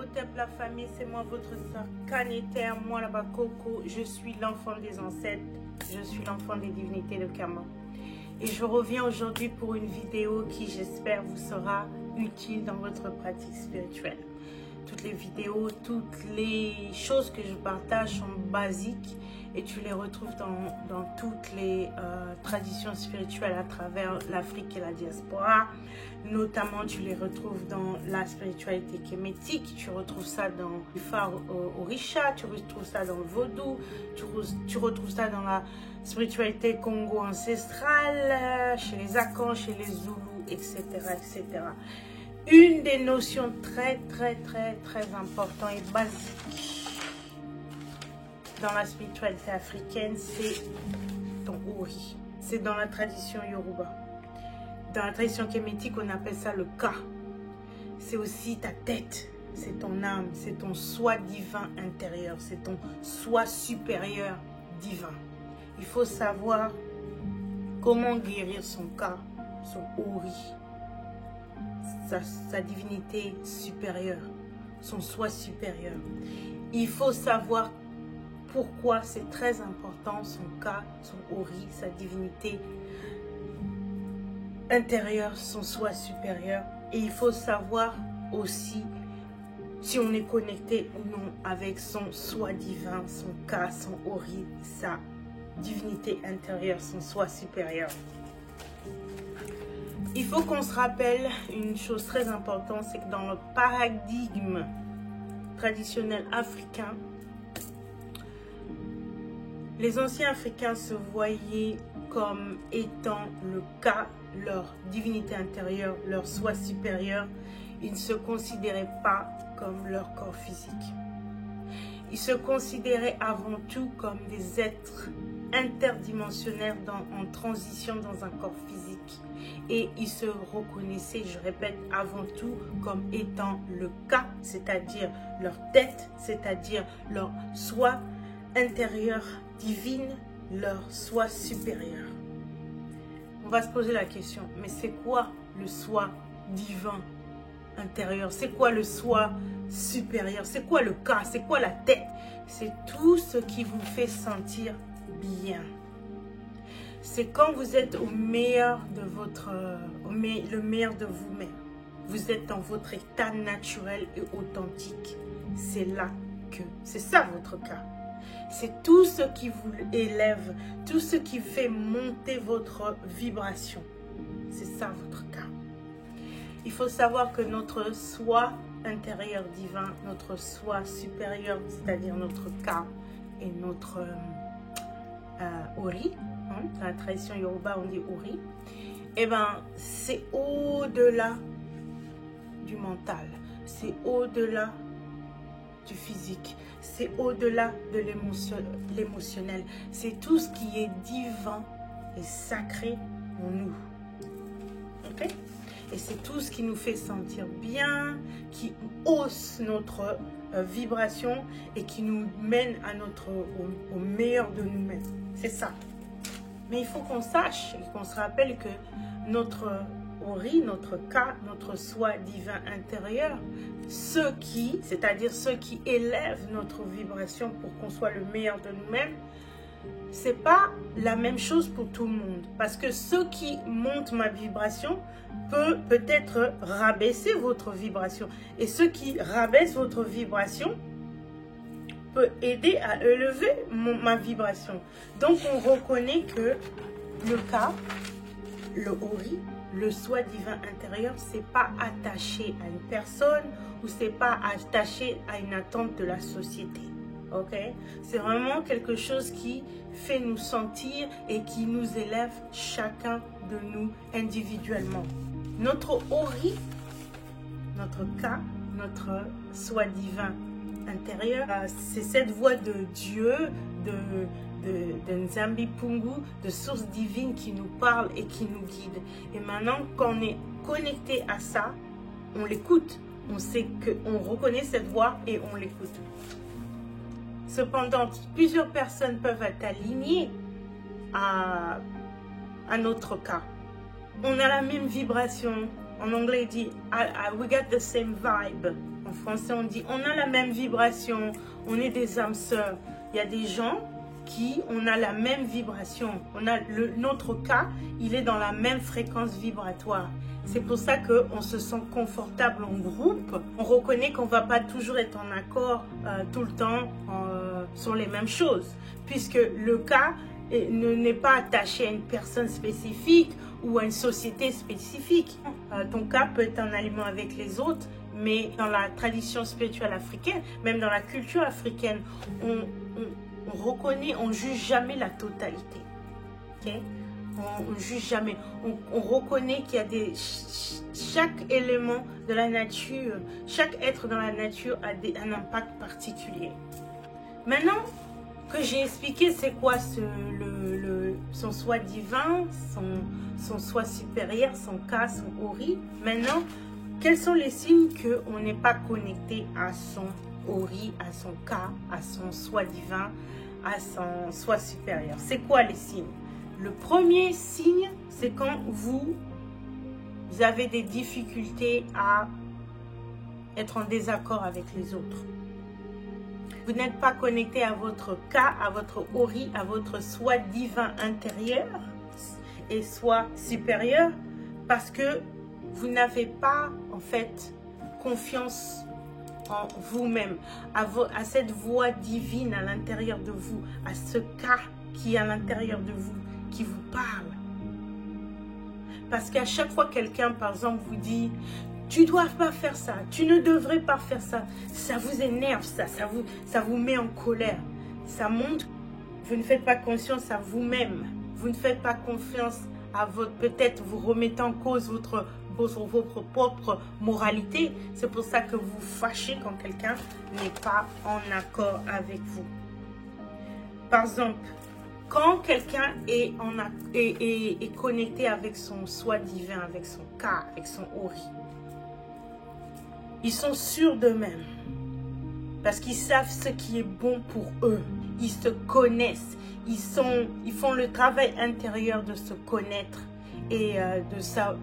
Imhotep la famille, c'est moi votre sœur Kaneter, moi là-bas Coco, je suis l'enfant des ancêtres, je suis l'enfant des divinités de Kama. Et je reviens aujourd'hui pour une vidéo qui j'espère vous sera utile dans votre pratique spirituelle. Toutes les vidéos, toutes les choses que je partage sont basiques et tu les retrouves dans toutes les traditions spirituelles à travers l'Afrique et la diaspora. Notamment, tu les retrouves dans la spiritualité kémétique, tu retrouves ça dans l'Ifa Orisha, tu retrouves ça dans le vaudou, tu retrouves ça dans la spiritualité Congo ancestrale, chez les Akans, chez les Zoulous, etc., etc. Une des notions très importantes et basiques dans la spiritualité africaine, c'est ton Ori. C'est dans la tradition Yoruba. Dans la tradition kémétique, on appelle ça le Ka. C'est aussi ta tête, c'est ton âme, c'est ton soi divin intérieur, c'est ton soi supérieur divin. Il faut savoir comment guérir son Ka, son Ori. Sa divinité supérieure, son soi supérieur. Il faut savoir pourquoi c'est très important son Ka, son Ori, sa divinité intérieure, son soi supérieur. Et il faut savoir aussi si on est connecté ou non avec son soi divin, son Ka, son Ori, sa divinité intérieure, son soi supérieur. Il faut qu'on se rappelle une chose très importante, c'est que dans le paradigme traditionnel africain, les anciens Africains se voyaient comme étant le Ka, leur divinité intérieure, leur soi supérieur. Ils ne se considéraient pas comme leur corps physique. Ils se considéraient avant tout comme des êtres interdimensionnaires en transition dans un corps physique. Et ils se reconnaissaient, je répète, avant tout comme étant le Ka, c'est-à-dire leur tête, c'est-à-dire leur soi intérieur divine, leur soi supérieur. On va se poser la question, mais c'est quoi le soi divin intérieur? C'est quoi le soi supérieur? C'est quoi le Ka? C'est quoi la tête? C'est tout ce qui vous fait sentir bien. C'est quand vous êtes au meilleur de le meilleur de vous-même. Vous êtes dans votre état naturel et authentique. C'est là que, c'est ça votre Ka. C'est tout ce qui vous élève, tout ce qui fait monter votre vibration. C'est ça votre Ka. Il faut savoir que notre soi intérieur divin, notre soi supérieur, c'est-à-dire notre Ka et notre Ori, dans la tradition Yoruba on dit Ori, et ben c'est au-delà du mental, c'est au-delà du physique, c'est au-delà de l'émotionnel, c'est tout ce qui est divin et sacré en nous. Ok? Et c'est tout ce qui nous fait sentir bien, qui hausse notre vibration et qui nous mène à au meilleur de nous-mêmes. C'est ça. Mais il faut qu'on sache et qu'on se rappelle que notre Ori, notre Ka, notre soi divin intérieur, c'est-à-dire ceux qui élèvent notre vibration pour qu'on soit le meilleur de nous-mêmes, c'est pas la même chose pour tout le monde. Parce que ceux qui montent ma vibration peut-être rabaisser votre vibration. Et ceux qui rabaissent votre vibration peut aider à élever ma vibration. Donc on reconnaît que le Ka, le Ori, le soi divin intérieur, c'est pas attaché à une personne ou c'est pas attaché à une attente de la société. Ok? C'est vraiment quelque chose qui fait nous sentir et qui nous élève chacun de nous individuellement. Notre Ori, notre Ka, notre soi divin intérieur, c'est cette voix de Dieu, de Nzambi Pungu, de source divine qui nous parle et qui nous guide. Et maintenant, quand on est connecté à ça, on l'écoute. On sait qu'on reconnaît cette voix et on l'écoute. Cependant, plusieurs personnes peuvent être alignées à notre Ka. on a la même vibration. En anglais, il dit we got the same vibe. En français, on dit on a la même vibration. On est des âmes sœurs. Il y a des gens qui, on a la même vibration. Notre cas, il est dans la même fréquence vibratoire. C'est pour ça qu'on se sent confortable en groupe. On reconnaît qu'on ne va pas toujours être en accord tout le temps sur les mêmes choses. Puisque le cas n'est pas attaché à une personne spécifique ou à une société spécifique. Ton cas peut être en aliment avec les autres, mais dans la tradition spirituelle africaine, même dans la culture africaine, on reconnaît, on ne juge jamais la totalité. Okay? On ne juge jamais. On reconnaît qu'il y a chaque élément de la nature, chaque être dans la nature a un impact particulier. Maintenant que j'ai expliqué c'est quoi son soi divin, son soi supérieur, son Ka, son Ori, maintenant, quels sont les signes qu'on n'est pas connecté à son Ori, à son Ka, à son soi divin, à son soi supérieur? C'est quoi les signes? Le premier signe, c'est quand vous avez des difficultés à être en désaccord avec les autres. Vous n'êtes pas connecté à votre Ka, à votre Ori, à votre soi divin intérieur et soi supérieur parce que vous n'avez pas en fait confiance en vous-même, à cette voix divine à l'intérieur de vous, à ce Ka qui est à l'intérieur de vous, qui vous parle. Parce qu'à chaque fois quelqu'un, par exemple, vous dit « Tu ne dois pas faire ça, tu ne devrais pas faire ça », ça vous énerve, ça vous met en colère. Ça montre que vous ne faites pas confiance à vous-même. Vous ne faites pas confiance à votre... Peut-être vous remettez en cause votre propre moralité. C'est pour ça que vous vous fâchez quand quelqu'un n'est pas en accord avec vous. Par exemple, quand quelqu'un est connecté avec son soi divin, avec son Ka, avec son Ori, ils sont sûrs d'eux-mêmes parce qu'ils savent ce qui est bon pour eux. Ils se connaissent, ils font le travail intérieur de se connaître et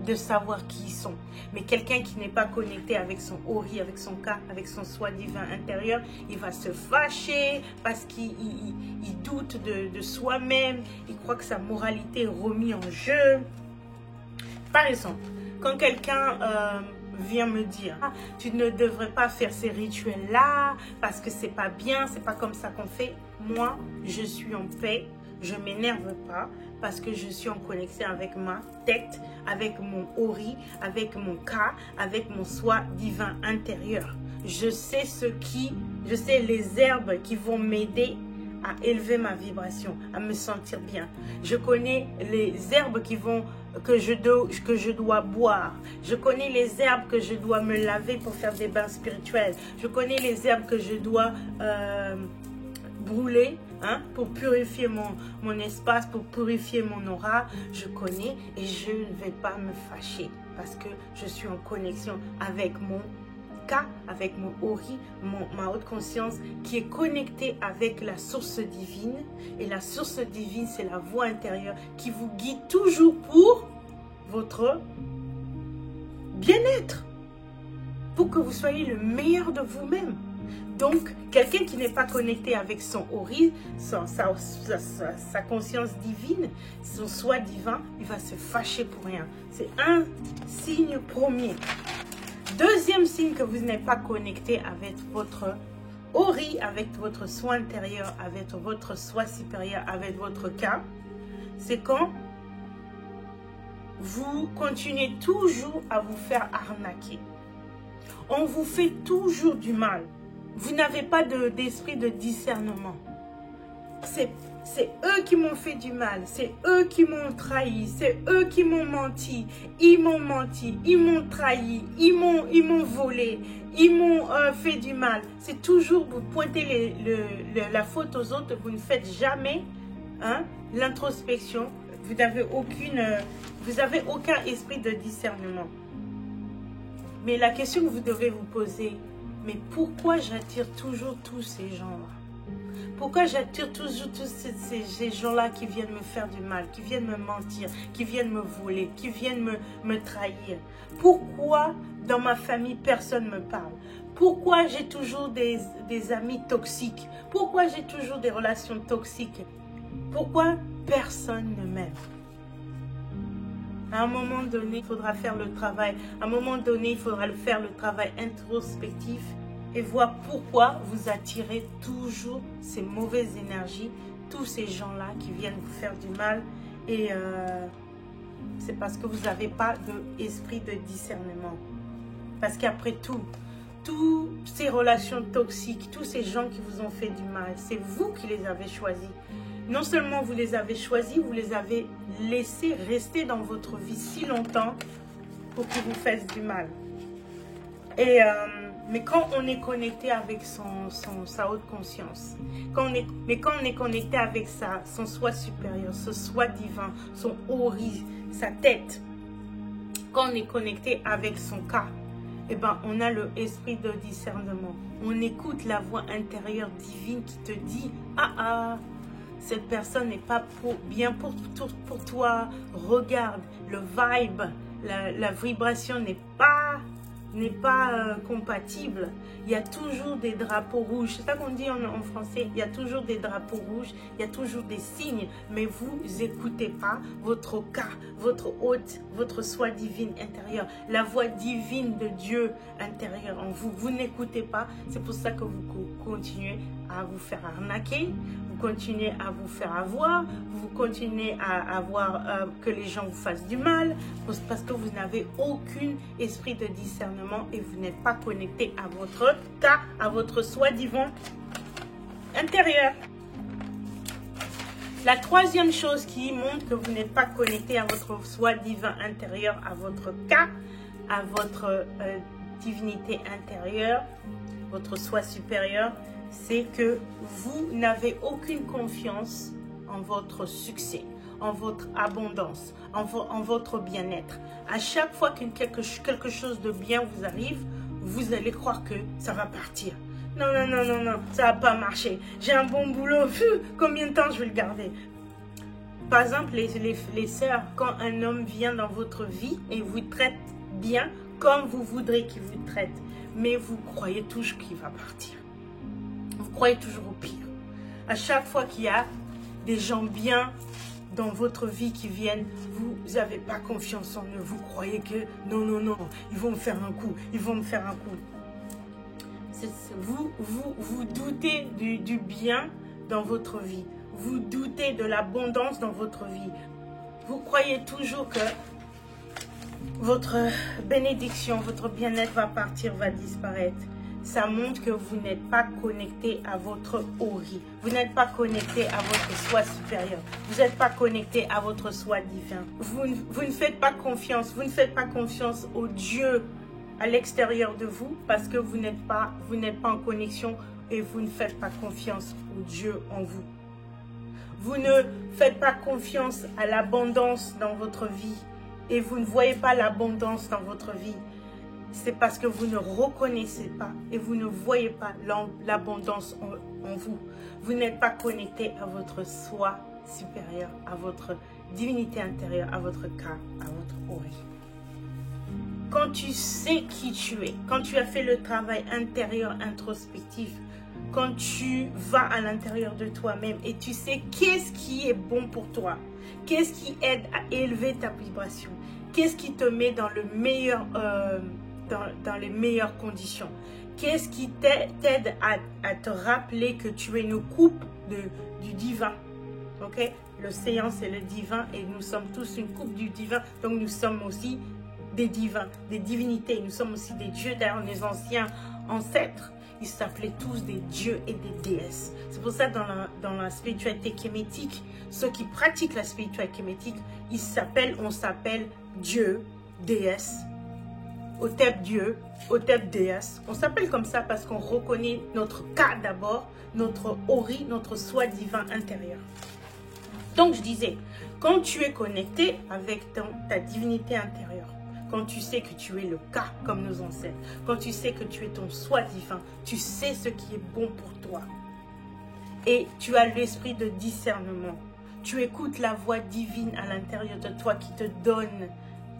de savoir qui ils sont. Mais quelqu'un qui n'est pas connecté avec son Ori, avec son Ka, avec son soi divin intérieur, il va se fâcher parce qu'il doute de soi-même, il croit que sa moralité est remise en jeu. Par exemple, quand quelqu'un vient me dire « Tu ne devrais pas faire ces rituels-là parce que c'est pas bien, c'est pas comme ça qu'on fait », moi, je suis en paix, je ne m'énerve pas parce que je suis en connexion avec ma tête, avec mon Ori, avec mon Ka, avec mon soi divin intérieur. Je sais les herbes qui vont m'aider à élever ma vibration, à me sentir bien. Je connais les herbes que je dois boire. Je connais les herbes que je dois me laver pour faire des bains spirituels. Je connais les herbes que je dois brûler pour purifier mon espace, pour purifier mon aura. Je connais et je ne vais pas me fâcher parce que je suis en connexion avec mon Ka, avec mon Ori, ma haute conscience qui est connectée avec la source divine. Et la source divine, c'est la voix intérieure qui vous guide toujours pour votre bien-être, pour que vous soyez le meilleur de vous-même. Donc, quelqu'un qui n'est pas connecté avec son Ori, sa conscience divine, son soi divin, il va se fâcher pour rien. C'est un signe premier. Deuxième signe que vous n'êtes pas connecté avec votre Ori, avec votre soi intérieur, avec votre soi supérieur, avec votre Ka, c'est quand vous continuez toujours à vous faire arnaquer. On vous fait toujours du mal. Vous n'avez pas d'esprit de discernement. C'est eux qui m'ont fait du mal. C'est eux qui m'ont trahi. C'est eux qui m'ont menti. Ils m'ont trahi. Ils m'ont volé. Ils m'ont fait du mal. C'est toujours, vous pointez la faute aux autres. Vous ne faites jamais l'introspection. Vous n'avez aucun esprit de discernement. Mais la question que vous devez vous poser, mais pourquoi j'attire toujours tous ces gens-là? Pourquoi j'attire toujours tous ces gens-là qui viennent me faire du mal, qui viennent me mentir, qui viennent me voler, qui viennent me trahir? Pourquoi dans ma famille, personne ne me parle? Pourquoi j'ai toujours des amis toxiques? Pourquoi j'ai toujours des relations toxiques? Pourquoi personne ne m'aime? À un moment donné, il faudra faire le travail. À un moment donné, il faudra faire le travail introspectif et voir pourquoi vous attirez toujours ces mauvaises énergies, tous ces gens-là qui viennent vous faire du mal. Et c'est parce que vous n'avez pas d'esprit de discernement. Parce qu'après tout, toutes ces relations toxiques, tous ces gens qui vous ont fait du mal, c'est vous qui les avez choisis. Non seulement vous les avez choisis, vous les avez laissés rester dans votre vie si longtemps pour qu'ils vous fassent du mal. Et, mais quand on est connecté avec sa haute conscience, quand on est connecté avec son soi supérieur, ce soi divin, son ori, sa tête, quand on est connecté avec son cas, eh ben, on a le esprit de discernement. On écoute la voix intérieure divine qui te dit « Ah, cette personne n'est pas bien pour toi. Regarde, le vibe, la vibration n'est pas compatible. Il y a toujours des drapeaux rouges. C'est ça qu'on dit en français. Il y a toujours des drapeaux rouges. Il y a toujours des signes. Mais vous n'écoutez pas votre cas, votre hôte, votre soi divine intérieur. La voix divine de Dieu intérieur en vous. Vous n'écoutez pas. C'est pour ça que vous continuez à vous faire arnaquer. Vous continuez à vous faire avoir, vous continuez à avoir que les gens vous fassent du mal, parce que vous n'avez aucun esprit de discernement et vous n'êtes pas connecté à votre cas, à votre soi divin intérieur. La troisième chose qui montre que vous n'êtes pas connecté à votre soi divin intérieur, à votre cas, à votre divinité intérieure, votre soi supérieur, c'est que vous n'avez aucune confiance en votre succès, en votre abondance, en votre bien-être. À chaque fois que quelque chose de bien vous arrive, vous allez croire que ça va partir. Non, ça va pas marcher. J'ai un bon boulot, combien de temps je vais le garder? Par exemple, les sœurs, quand un homme vient dans votre vie et vous traite bien comme vous voudrez qu'il vous traite, mais vous croyez toujours qu'il va partir. Vous croyez toujours au pire. À chaque fois qu'il y a des gens bien dans votre vie qui viennent, vous n'avez pas confiance en eux. Vous croyez que non, ils vont me faire un coup, ils vont me faire un coup. Vous doutez du bien dans votre vie. Vous doutez de l'abondance dans votre vie. Vous croyez toujours que votre bénédiction, votre bien-être va partir, va disparaître. Ça montre que vous n'êtes pas connecté à votre ori. Vous n'êtes pas connecté à votre soi supérieur. Vous n'êtes pas connecté à votre soi divin. Vous ne faites pas confiance. Vous ne faites pas confiance au Dieu à l'extérieur de vous parce que vous n'êtes pas en connexion et vous ne faites pas confiance au Dieu en vous. Vous ne faites pas confiance à l'abondance dans votre vie et vous ne voyez pas l'abondance dans votre vie. C'est parce que vous ne reconnaissez pas et vous ne voyez pas l'abondance en vous. Vous n'êtes pas connecté à votre soi supérieur, à votre divinité intérieure, à votre cas, à votre ori. Quand tu sais qui tu es, quand tu as fait le travail intérieur introspectif, quand tu vas à l'intérieur de toi-même et tu sais qu'est-ce qui est bon pour toi, qu'est-ce qui aide à élever ta vibration, qu'est-ce qui te met dans le meilleur... dans les meilleures conditions. Qu'est-ce qui t'aide à te rappeler que tu es une coupe du divin? Ok? L'océan, c'est le divin et nous sommes tous une coupe du divin. Donc, nous sommes aussi des divins, des divinités. Nous sommes aussi des dieux. D'ailleurs, les anciens ancêtres, ils s'appelaient tous des dieux et des déesses. C'est pour ça, dans la spiritualité kémétique, ceux qui pratiquent la spiritualité kémétique, on s'appelle Dieu, déesse, Hotep Dieu, Hotep déesse. On s'appelle comme ça parce qu'on reconnaît notre cas d'abord, notre ori, notre soi divin intérieur. Donc je disais, quand tu es connecté avec ta divinité intérieure, quand tu sais que tu es le cas comme nos ancêtres, quand tu sais que tu es ton soi divin, tu sais ce qui est bon pour toi. et tu as l'esprit de discernement. Tu écoutes la voix divine à l'intérieur de toi qui te donne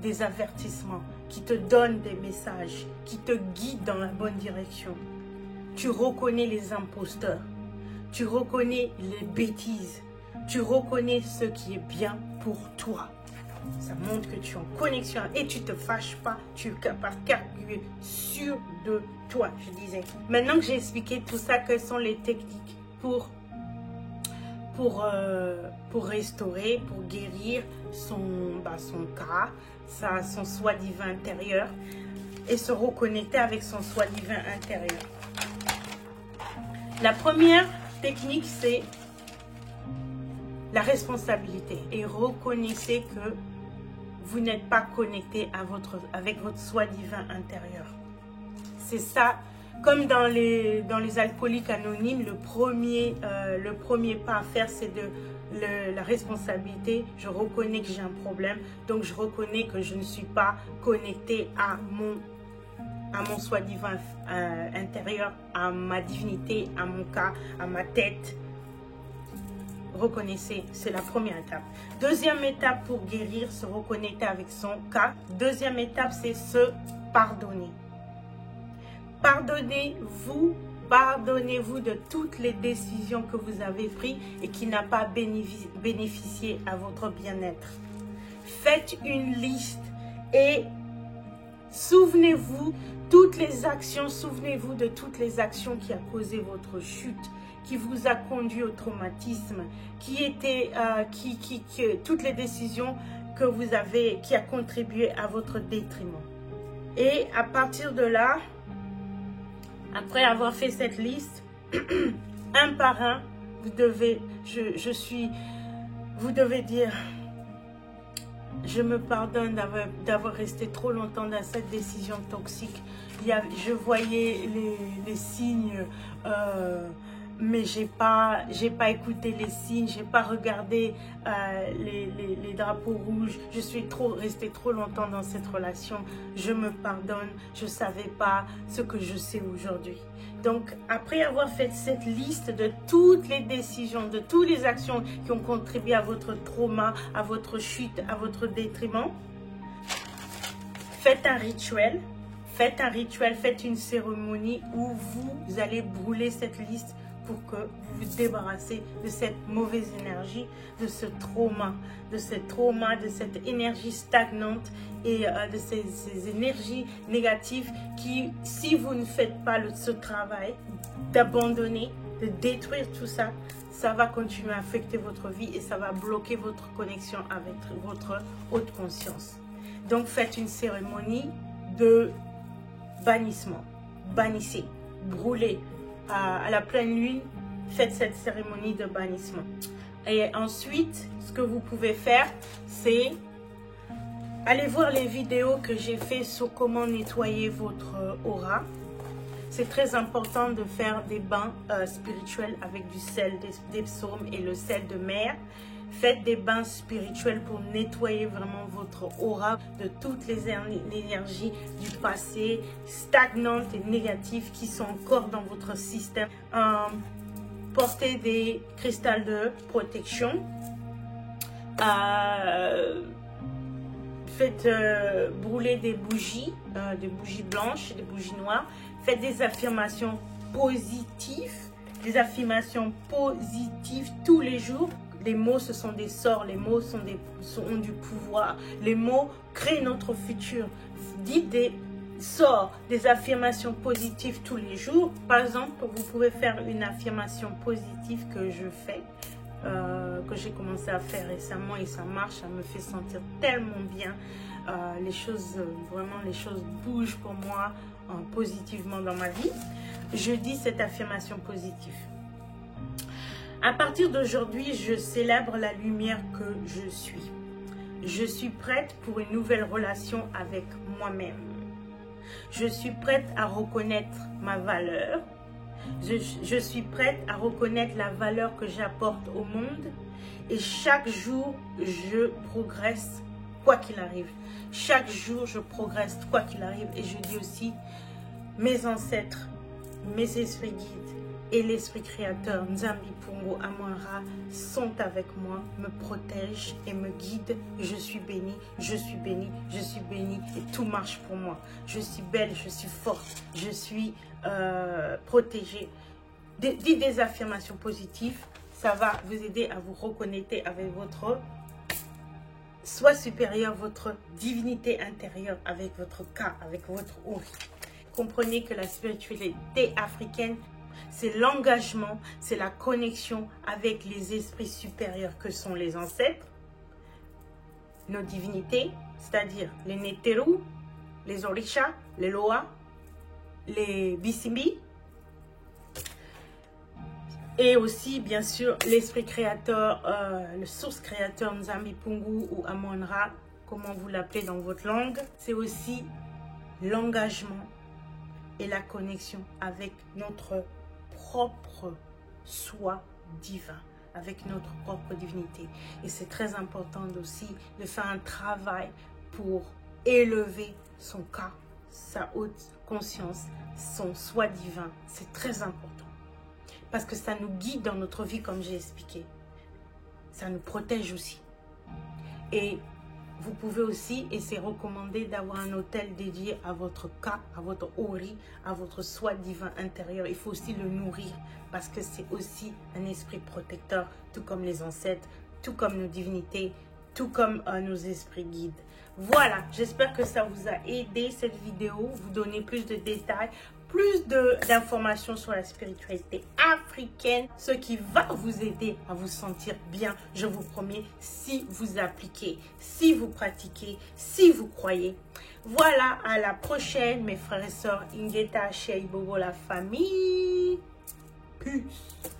des avertissements, qui te donne des messages, qui te guide dans la bonne direction. Tu reconnais les imposteurs, tu reconnais les bêtises, tu reconnais ce qui est bien pour toi. Ça montre que tu es en connexion et tu ne te fâches pas, tu es capable car tu es sûr de toi, je disais. Maintenant que j'ai expliqué tout ça, quelles sont les techniques pour restaurer, pour guérir son cas, son soi divin intérieur et se reconnecter avec son soi divin intérieur. La première technique, c'est la responsabilité. Et reconnaissez que vous n'êtes pas connecté avec votre soi divin intérieur. C'est ça. Comme dans les alcooliques anonymes, le premier pas à faire, c'est la responsabilité. Je reconnais que j'ai un problème, donc je reconnais que je ne suis pas connecté à mon soi divin intérieur, à ma divinité, à mon cas, à ma tête. Reconnaissez, c'est la première étape. Deuxième étape pour guérir, se reconnecter avec son cas. Deuxième étape, c'est se pardonner. Pardonnez-vous de toutes les décisions que vous avez prises et qui n'ont pas bénéficié à votre bien-être. Faites une liste et souvenez-vous de toutes les actions qui ont causé votre chute, qui vous a conduit au traumatisme, toutes les décisions que vous avez, qui a contribué à votre détriment. Et à partir de là, après avoir fait cette liste, un par un, vous devez dire, je me pardonne d'avoir resté trop longtemps dans cette décision toxique. Je voyais les signes, mais j'ai pas écouté les signes, j'ai pas regardé les drapeaux rouges. Je suis restée trop longtemps dans cette relation. Je me pardonne, je savais pas ce que je sais aujourd'hui. Donc après avoir fait cette liste de toutes les décisions, de toutes les actions qui ont contribué à votre trauma, à votre chute, à votre détriment, faites un rituel. Faites une cérémonie où vous allez brûler cette liste pour que vous vous débarrassez de cette mauvaise énergie, de ce trauma, de cette énergie stagnante et de ces énergies négatives qui, si vous ne faites pas ce travail d'abandonner, de détruire tout ça, ça va continuer à affecter votre vie et ça va bloquer votre connexion avec votre haute conscience. Donc faites une cérémonie de bannissement. Bannissez, brûlez. À la pleine lune, faites cette cérémonie de bannissement. Et ensuite, ce que vous pouvez faire, c'est aller voir les vidéos que j'ai fait sur comment nettoyer votre aura. C'est très important de faire des bains spirituels avec du sel des psaumes et le sel de mer. Faites des bains spirituels pour nettoyer vraiment votre aura de toutes les énergies du passé, stagnantes et négatives qui sont encore dans votre système. Portez des cristals de protection. Faites brûler des bougies blanches, des bougies noires. Faites des affirmations positives tous les jours. Les mots, ce sont des sorts, les mots ont du pouvoir. Les mots créent notre futur. Dites des sorts, des affirmations positives tous les jours. Par exemple, vous pouvez faire une affirmation positive que je fais, que j'ai commencé à faire récemment et ça marche, ça me fait sentir tellement bien. Les choses bougent pour moi positivement dans ma vie. Je dis cette affirmation positive. À partir d'aujourd'hui, je célèbre la lumière que je suis. Je suis prête pour une nouvelle relation avec moi-même. Je suis prête à reconnaître ma valeur. Je suis prête à reconnaître la valeur que j'apporte au monde. Et chaque jour, je progresse quoi qu'il arrive. Chaque jour, je progresse quoi qu'il arrive. Et je dis aussi, mes ancêtres, mes esprits guides, et l'esprit créateur Nzambi Pungu Amonra sont avec moi, me protègent et me guident. Je suis bénie, je suis bénie, je suis bénie et tout marche pour moi. Je suis belle, je suis forte, je suis protégée. Dites des affirmations positives, ça va vous aider à vous reconnecter avec votre soi supérieur, votre divinité intérieure, avec votre Ka, avec votre Ori. Comprenez que la spiritualité africaine, c'est l'engagement, c'est la connexion avec les esprits supérieurs que sont les ancêtres, nos divinités, c'est-à-dire les Neteru, les Orisha, les Loa, les Bisimbi, et aussi, bien sûr, l'esprit créateur, le source créateur Nzambi Pungu ou Amon-Ra, comment vous l'appelez dans votre langue. C'est aussi l'engagement et la connexion avec notre propre soi divin, avec notre propre divinité. Et c'est très important aussi de faire un travail pour élever son cas, sa haute conscience, son soi divin. C'est très important. Parce que ça nous guide dans notre vie, comme j'ai expliqué. Ça nous protège aussi. Et vous pouvez aussi, et c'est recommandé, d'avoir un hôtel dédié à votre Ka, à votre Ori, à votre soi divin intérieur. Il faut aussi le nourrir parce que c'est aussi un esprit protecteur, tout comme les ancêtres, tout comme nos divinités, tout comme nos esprits guides. Voilà, j'espère que ça vous a aidé cette vidéo, vous donner plus de détails, plus d'informations sur la spiritualité africaine, ce qui va vous aider à vous sentir bien, je vous promets, si vous appliquez, si vous pratiquez, si vous croyez. Voilà, à la prochaine, mes frères et sœurs, Ingeta, Shei Bobo, la famille. Peace.